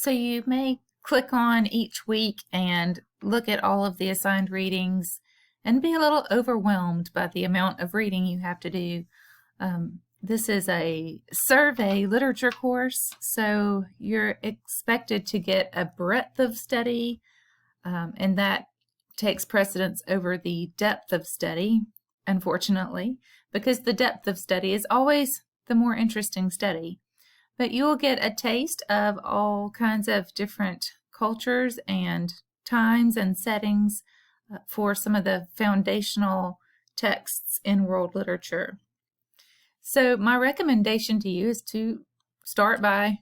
So you may click on each week and look at all of the assigned readings and be a little overwhelmed by the amount of reading you have to do. This is a survey literature course, so you're expected to get a breadth of study, and that takes precedence over the depth of study, unfortunately, because the depth of study is always the more interesting study. But you will get a taste of all kinds of different cultures and times and settings for some of the foundational texts in world literature. So my recommendation to you is to start by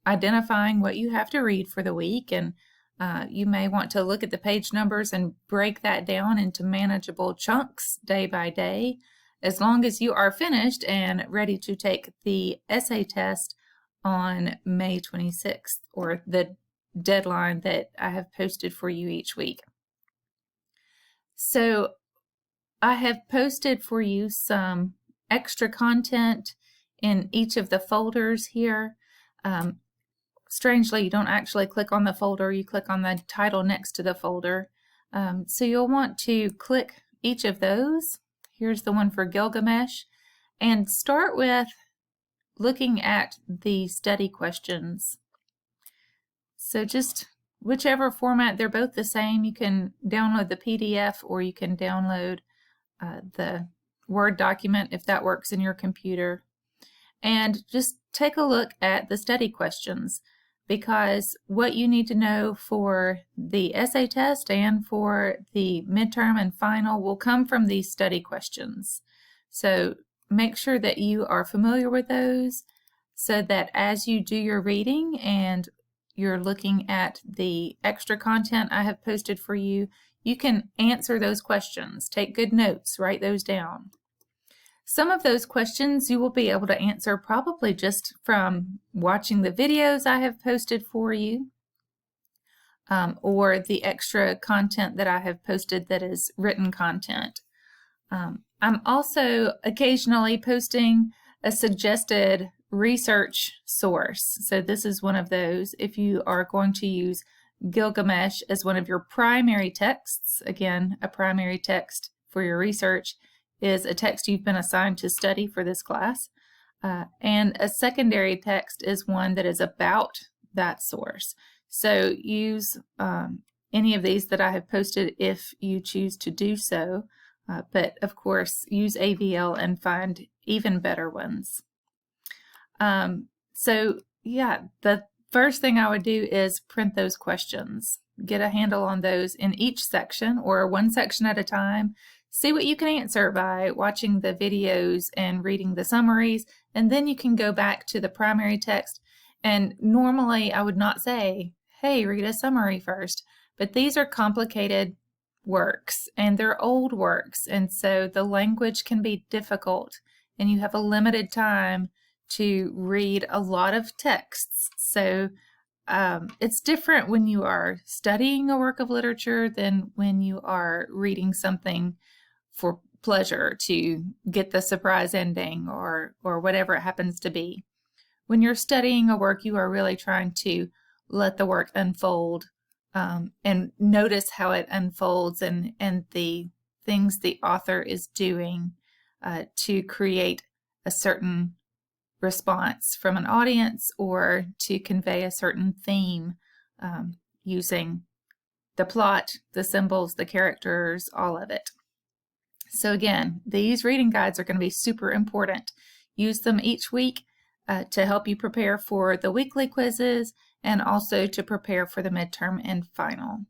identifying what you have to read for the week, and you may want to look at the page numbers and break that down into manageable chunks day by day, as long as you are finished and ready to take the essay test on May 26th, or the deadline that I have posted for you each week. So I have posted for you some extra content in each of the folders here. Strangely, you don't actually click on the folder, you click on the title next to the folder. So you'll want to click each of those. Here's the one for Gilgamesh, and start with looking at the study questions. So just whichever format, they're both the same. You can download the PDF or you can download the Word document if that works in your computer. And just take a look at the study questions, because what you need to know for the essay test and for the midterm and final will come from these study questions. So make sure that you are familiar with those, so that as you do your reading and you're looking at the extra content I have posted for you, you can answer those questions. Take good notes, write those down. Some of those questions you will be able to answer probably just from watching the videos I have posted for you, or the extra content that I have posted that is written content. I'm also occasionally posting a suggested research source. So this is one of those. If you are going to use Gilgamesh as one of your primary texts, again, a primary text for your research is a text you've been assigned to study for this class. And a secondary text is one that is about that source. So use any of these that I have posted if you choose to do so. But of course, use AVL and find even better ones. So yeah, the first thing I would do is print those questions. Get a handle on those in each section, or one section at a time. See what you can answer by watching the videos and reading the summaries, and then you can go back to the primary text. And normally I would not say, hey, read a summary first, but these are complicated works and they're old works, and so the language can be difficult and you have a limited time to read a lot of texts. So it's different when you are studying a work of literature than when you are reading something for pleasure to get the surprise ending or whatever it happens to be. When you're studying a work, you are really trying to let the work unfold, and notice how it unfolds and the things the author is doing to create a certain response from an audience, or to convey a certain theme using the plot, the symbols, the characters, all of it. So again, these reading guides are going to be super important. Use them each week to help you prepare for the weekly quizzes and also to prepare for the midterm and final.